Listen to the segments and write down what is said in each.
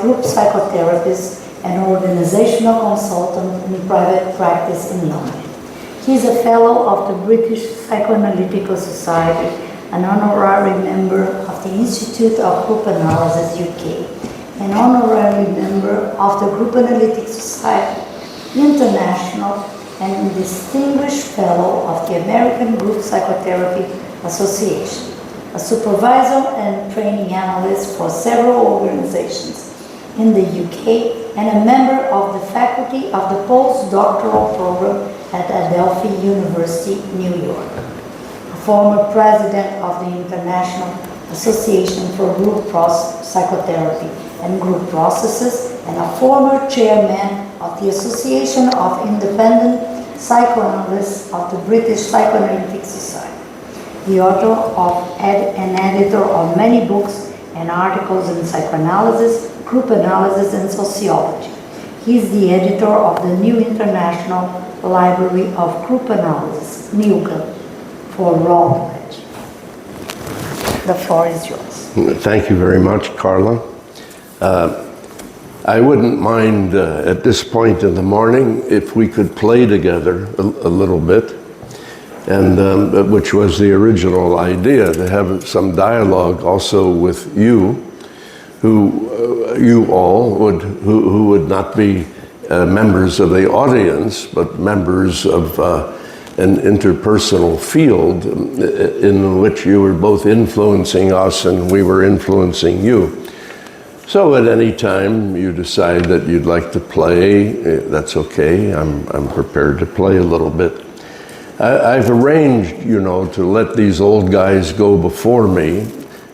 group psychotherapist and organizational consultant in private practice in London. He is a fellow of the British Psychoanalytical Society, an honorary member of the Institute of Group Analysis UK, an honorary member of the Group Analytic Society International, and a distinguished fellow of the American Group Psychotherapy Association, a supervisor and training analyst for several organizations in the UK, and a member of the faculty of the postdoctoral program at Adelphi University, New York. A former president of the International Association for Group Psychotherapy and Group Processes, and a former chairman of the Association of Independent Psychoanalysts of the British Psychoanalytic Society. The author of and editor of many books and articles in psychoanalysis, group analysis, and sociology. He is the editor of the New International Library of Group Analysis, NILGA, for Routledge. The floor is yours. Thank you very much, Carla. I wouldn't mind at this point in the morning if we could play together a little bit, and which was the original idea, to have some dialogue also with you, who would not be members of the audience, but members of an interpersonal field in which you were both influencing us and we were influencing you. So at any time you decide that you'd like to play, that's okay. I'm prepared to play a little bit. I've arranged, to let these old guys go before me,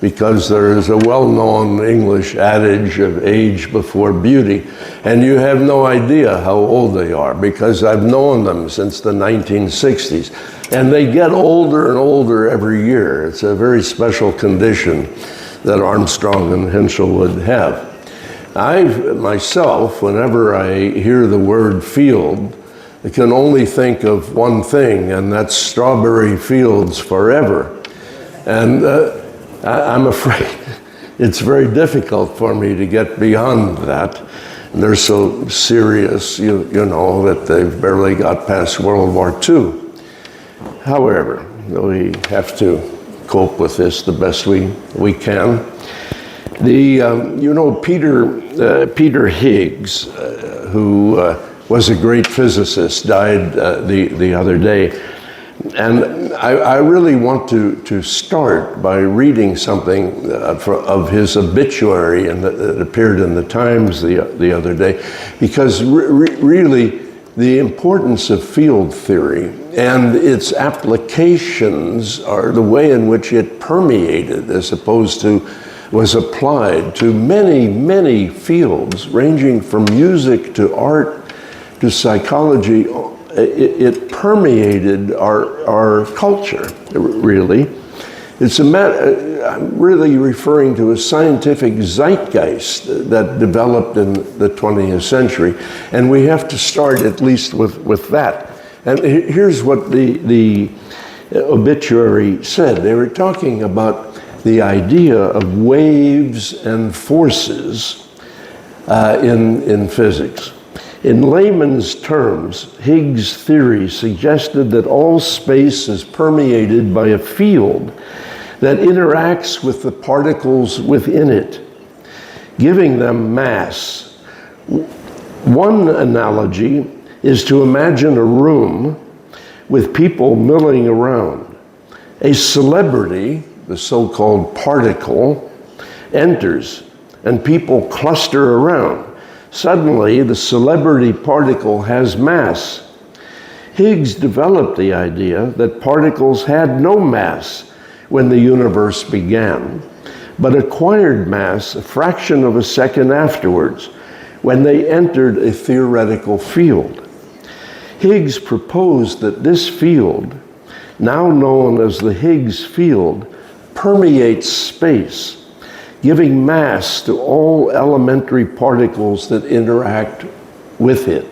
because there is a well-known English adage of age before beauty, and you have no idea how old they are, because I've known them since the 1960s, and they get older and older every year. It's a very special condition that Armstrong and Henschel would have. I myself, whenever I hear the word field, I can only think of one thing, and that's strawberry fields forever. And I'm afraid it's very difficult for me to get beyond that. And they're so serious, you know, that they've barely got past World War II. However, we have to cope with this the best we can. Peter Higgs, who was a great physicist, died the other day. And I really want to start by reading something of his obituary, and that appeared in the Times the other day, because really the importance of field theory and its applications are the way in which it permeated, as opposed to was applied to many, many fields, ranging from music to art to psychology. It permeated our culture, really. It's a matter, I'm really referring to a scientific zeitgeist that developed in the 20th century, and we have to start at least with that. And here's what the obituary said. They were talking about the idea of waves and forces in physics. In layman's terms, Higgs' theory suggested that all space is permeated by a field that interacts with the particles within it, giving them mass. One analogy is to imagine a room with people milling around. A celebrity, the so-called particle, enters, and people cluster around. Suddenly, the celebrity particle has mass. Higgs developed the idea that particles had no mass when the universe began, but acquired mass a fraction of a second afterwards, when they entered a theoretical field. Higgs proposed that this field, now known as the Higgs field, permeates space, giving mass to all elementary particles that interact with it.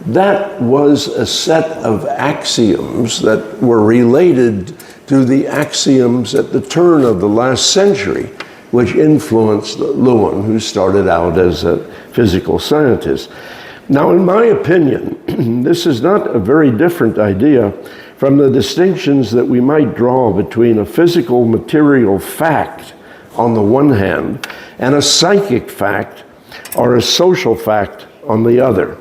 That was a set of axioms that were related to the axioms at the turn of the last century, which influenced Lewin, who started out as a physical scientist. Now, in my opinion, this is not a very different idea from the distinctions that we might draw between a physical material fact on the one hand and a psychic fact or a social fact on the other.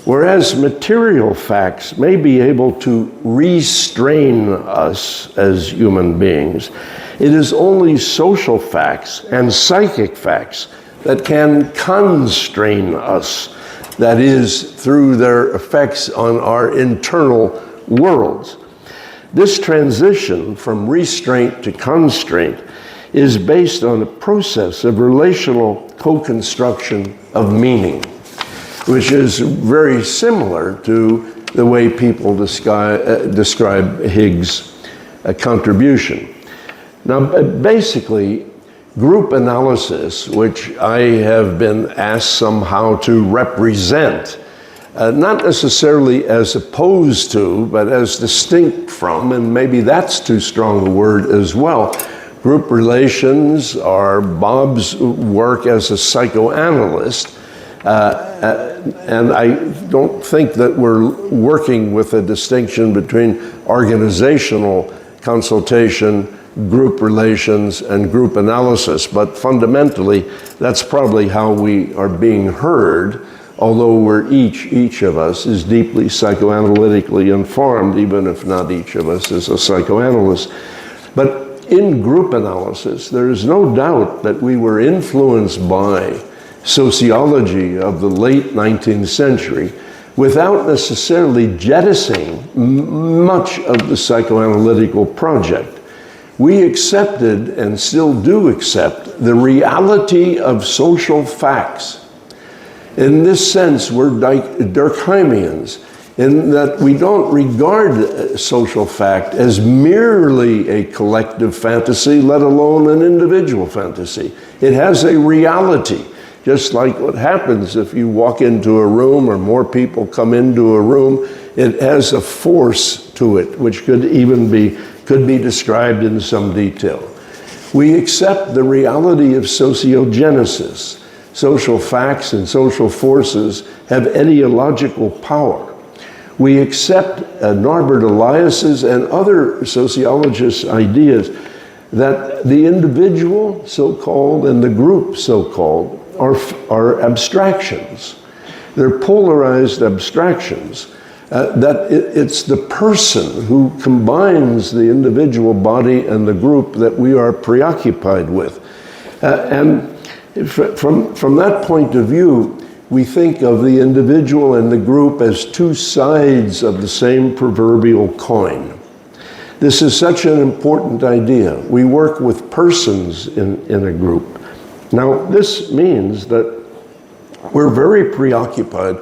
Whereas material facts may be able to restrain us as human beings, it is only social facts and psychic facts that can constrain us, that is, through their effects on our internal worlds. This transition from restraint to constraint is based on a process of relational co-construction of meaning, which is very similar to the way people describe Higgs' contribution. Now, basically, group analysis, which I have been asked somehow to represent, not necessarily as opposed to, but as distinct from, and maybe that's too strong a word as well. Group relations are Bob's work as a psychoanalyst, and I don't think that we're working with a distinction between organizational consultation, group relations, and group analysis, but fundamentally, that's probably how we are being heard, although we're each of us is deeply psychoanalytically informed, even if not each of us is a psychoanalyst. But in group analysis, there is no doubt that we were influenced by sociology of the late 19th century without necessarily jettisoning much of the psychoanalytical project. We accepted and still do accept the reality of social facts. In this sense, we're Durkheimians, in that we don't regard social fact as merely a collective fantasy, let alone an individual fantasy. It has a reality, just like what happens if you walk into a room or more people come into a room. It has a force to it, which could be described in some detail. We accept the reality of sociogenesis. Social facts and social forces have ideological power. We accept Norbert Elias's and other sociologists' ideas that the individual, so-called, and the group, so-called, are abstractions. They're polarized abstractions. That it's the person who combines the individual body and the group that we are preoccupied with. And from that point of view, we think of the individual and the group as two sides of the same proverbial coin. This is such an important idea. We work with persons in a group. Now, this means that we're very preoccupied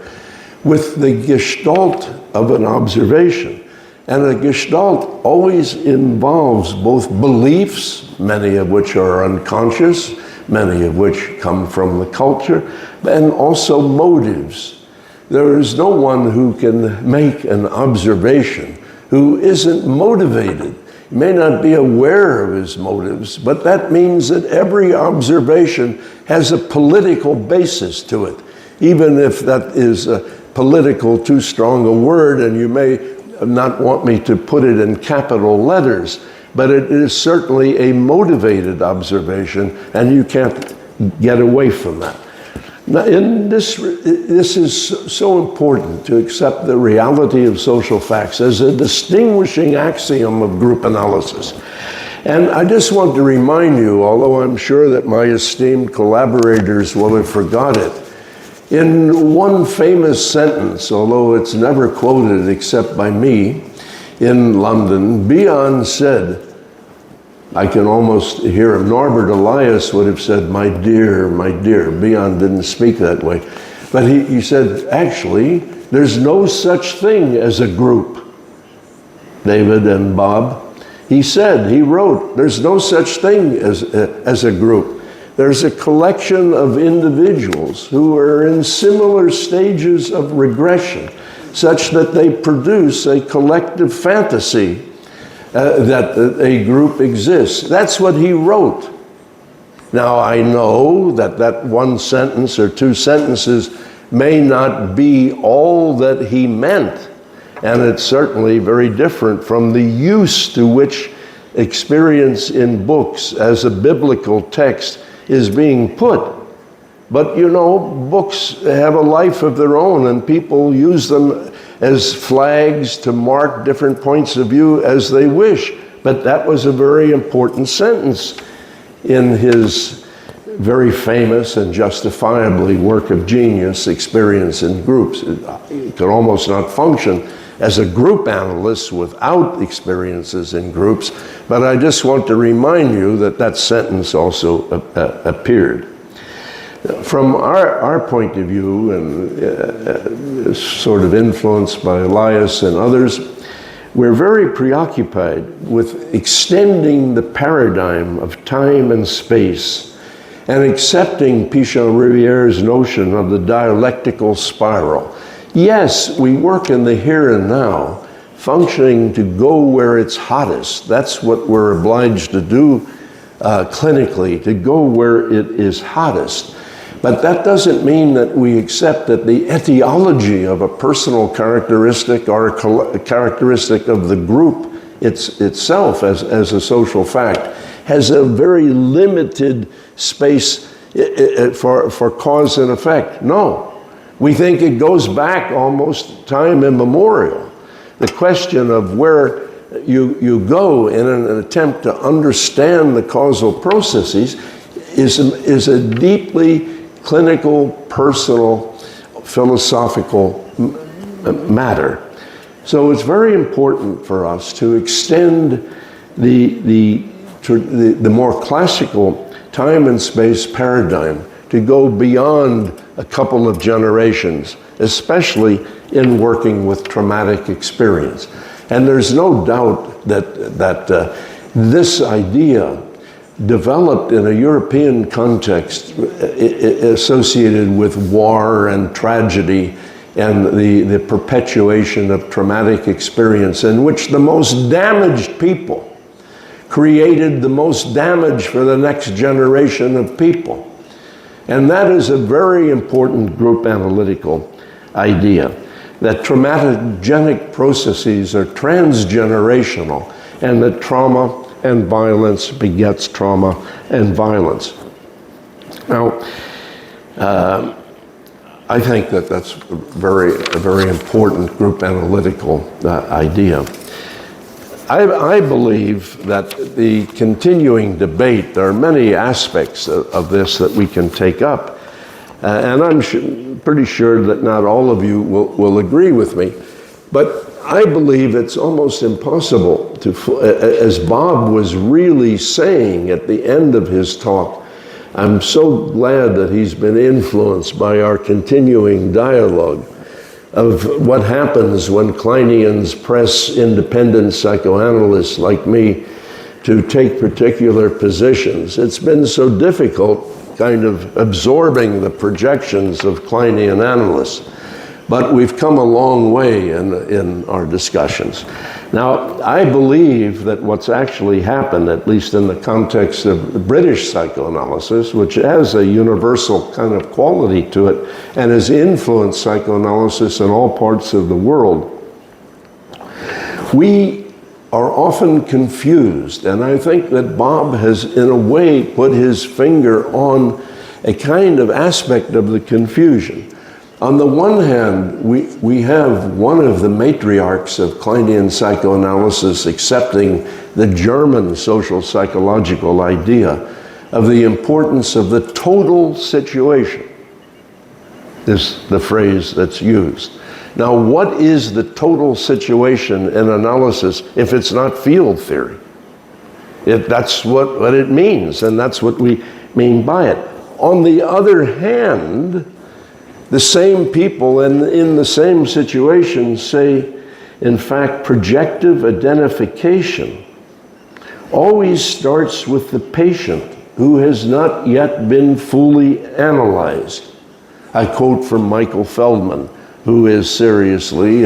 with the gestalt of an observation. And a gestalt always involves both beliefs, many of which are unconscious, many of which come from the culture, and also motives. There is no one who can make an observation who isn't motivated. He may not be aware of his motives, but that means that every observation has a political basis to it, even if that is political too strong a word, and you may not want me to put it in capital letters, but it is certainly a motivated observation, and you can't get away from that. Now, this is so important to accept the reality of social facts as a distinguishing axiom of group analysis. And I just want to remind you, although I'm sure that my esteemed collaborators will have forgot it, in one famous sentence, although it's never quoted except by me, in London, Bion said, I can almost hear him, Norbert Elias would have said, my dear, Bion didn't speak that way. But he said, actually, there's no such thing as a group, David and Bob. He wrote, there's no such thing as a group. There's a collection of individuals who are in similar stages of regression, such that they produce a collective fantasy that a group exists. That's what he wrote. Now, I know that that one sentence or two sentences may not be all that he meant, and it's certainly very different from the use to which experience in books as a biblical text is being put. But you know, books have a life of their own, and people use them as flags to mark different points of view as they wish. But that was a very important sentence in his very famous and justifiably work of genius, Experience in Groups. It could almost not function as a group analyst without experiences in groups, but I just want to remind you that that sentence also appeared. From our point of view, and sort of influenced by Elias and others, we're very preoccupied with extending the paradigm of time and space and accepting Pichon-Riviere's notion of the dialectical spiral. Yes, we work in the here and now, functioning to go where it's hottest. That's what we're obliged to do clinically, to go where it is hottest. But that doesn't mean that we accept that the etiology of a personal characteristic or a characteristic of the group itself as a social fact has a very limited space for cause and effect. No. We think it goes back almost time immemorial. The question of where you go in an attempt to understand the causal processes is a deeply clinical, personal, philosophical matter. So it's very important for us to extend the more classical time and space paradigm to go beyond a couple of generations, especially in working with traumatic experience. And there's no doubt that this idea developed in a European context associated with war and tragedy and the perpetuation of traumatic experience, in which the most damaged people created the most damage for the next generation of people. And that is a very important group analytical idea, that traumatogenic processes are transgenerational, and that trauma and violence begets trauma and violence. Now, I think that that's a very important group analytical idea. I believe that the continuing debate, there are many aspects of this that we can take up, and I'm pretty sure that not all of you will agree with me, but I believe it's almost impossible to, as Bob was really saying at the end of his talk, I'm so glad that he's been influenced by our continuing dialogue of what happens when Kleinians press independent psychoanalysts like me to take particular positions. It's been so difficult kind of absorbing the projections of Kleinian analysts. But we've come a long way in our discussions. Now, I believe that what's actually happened, at least in the context of British psychoanalysis, which has a universal kind of quality to it and has influenced psychoanalysis in all parts of the world, we are often confused. And I think that Bob has, in a way, put his finger on a kind of aspect of the confusion. On the one hand, we have one of the matriarchs of Kleinian psychoanalysis accepting the German social psychological idea of the importance of the total situation, is the phrase that's used. Now, what is the total situation in analysis if it's not field theory? That's what it means, and that's what we mean by it. On the other hand, the same people in the same situation say, in fact, projective identification always starts with the patient who has not yet been fully analyzed. I quote from Michael Feldman, who is seriously,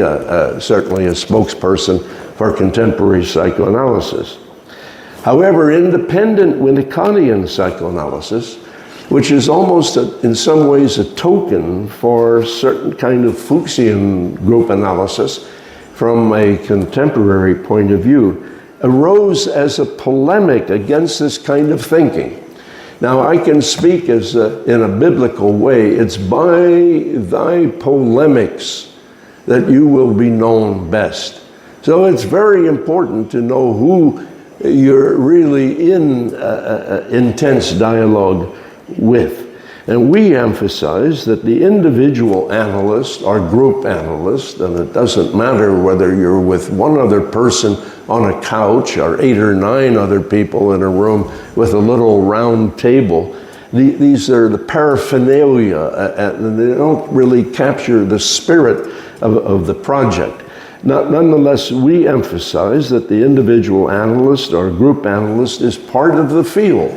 certainly a spokesperson for contemporary psychoanalysis. However, independent Winnicottian psychoanalysis, which is almost in some ways a token for certain kind of Fuchsian group analysis from a contemporary point of view, arose as a polemic against this kind of thinking. Now, I can speak in a biblical way. It's by thy polemics that you will be known best. So it's very important to know who you're really in intense dialogue with. And we emphasize that the individual analyst or group analyst, and it doesn't matter whether you're with one other person on a couch or 8 or 9 other people in a room with a little round table. These are the paraphernalia, and they don't really capture the spirit of the project. Nonetheless, we emphasize that the individual analyst or group analyst is part of the field.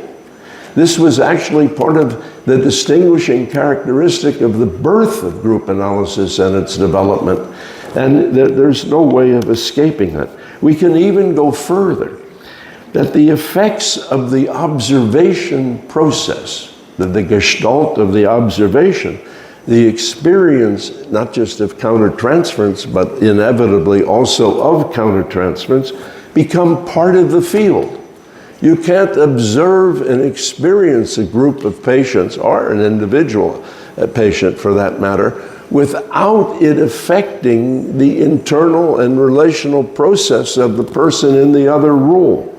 This was actually part of the distinguishing characteristic of the birth of group analysis and its development, and there's no way of escaping it. We can even go further, that the effects of the observation process, the gestalt of the observation, the experience not just of countertransference, but inevitably also of countertransference, become part of the field. You can't observe and experience a group of patients, or an individual patient for that matter, without it affecting the internal and relational process of the person in the other role.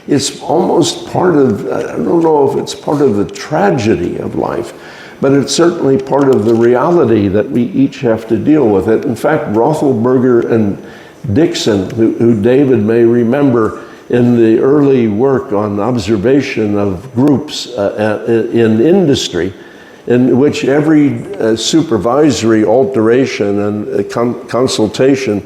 It's almost part of, I don't know if it's part of the tragedy of life, but it's certainly part of the reality that we each have to deal with it. In fact, Rothelberger and Dixon, who David may remember in the early work on observation of groups in industry, in which every supervisory alteration and consultation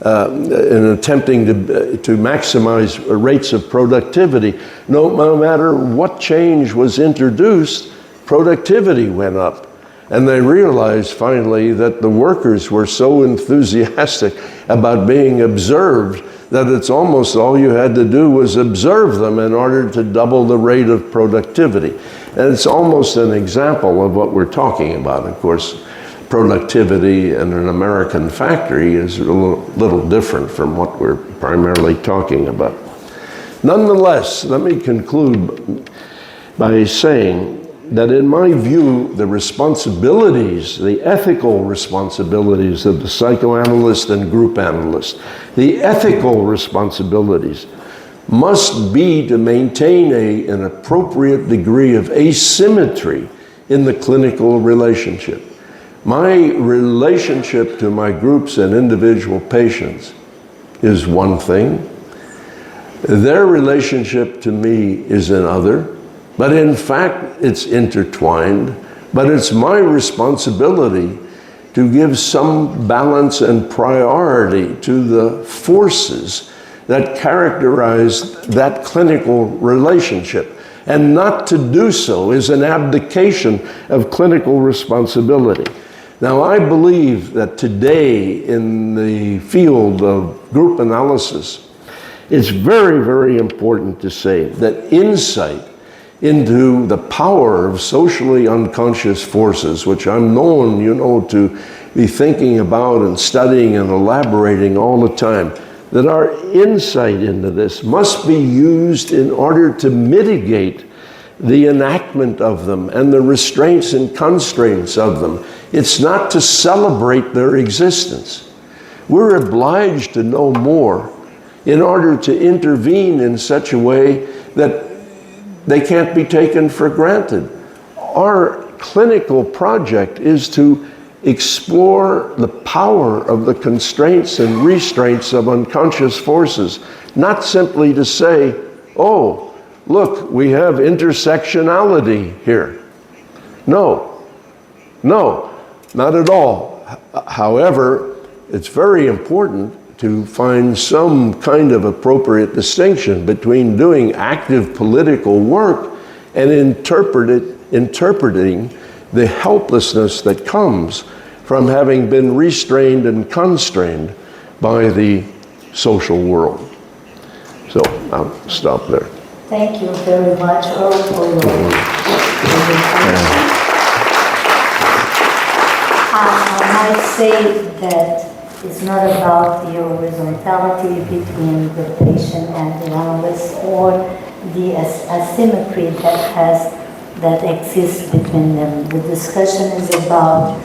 in attempting to maximize rates of productivity, no matter what change was introduced, productivity went up. And they realized finally that the workers were so enthusiastic about being observed that it's almost all you had to do was observe them in order to double the rate of productivity. And it's almost an example of what we're talking about. Of course, productivity in an American factory is a little different from what we're primarily talking about. Nonetheless, let me conclude by saying that in my view, the responsibilities, the ethical responsibilities of the psychoanalyst and group analyst, the ethical responsibilities must be to maintain an appropriate degree of asymmetry in the clinical relationship. My relationship to my groups and individual patients is one thing. Their relationship to me is another. But in fact, it's intertwined, but it's my responsibility to give some balance and priority to the forces that characterize that clinical relationship. And not to do so is an abdication of clinical responsibility. Now, I believe that today in the field of group analysis, it's very, very important to say that insight into the power of socially unconscious forces, which I'm known, to be thinking about and studying and elaborating all the time, that our insight into this must be used in order to mitigate the enactment of them and the restraints and constraints of them. It's not to celebrate their existence. We're obliged to know more in order to intervene in such a way that they can't be taken for granted. Our clinical project is to explore the power of the constraints and restraints of unconscious forces, not simply to say, oh, look, we have intersectionality here. No, not at all. However, it's very important to find some kind of appropriate distinction between doing active political work and interpreting the helplessness that comes from having been restrained and constrained by the social world. So I'll stop there. Thank you very much, Earl, for your presentation. I might say that it's not about the horizontality between the patient and the analyst or the asymmetry that exists between them. The discussion is about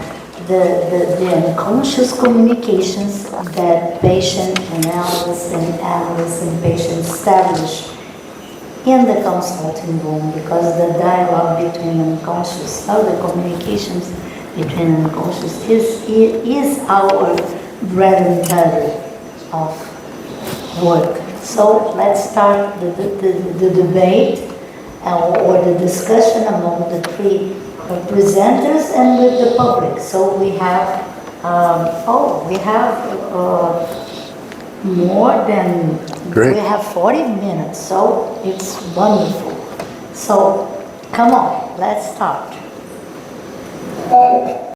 the unconscious communications that patient and analyst and patient establish in the consulting room, because the dialogue between unconscious, or the communications between unconscious is our bread and butter of work. So let's start the debate or the discussion among the three presenters and with the public. So we have, more than, Great. we have 40 minutes, so it's wonderful. So come on, let's start.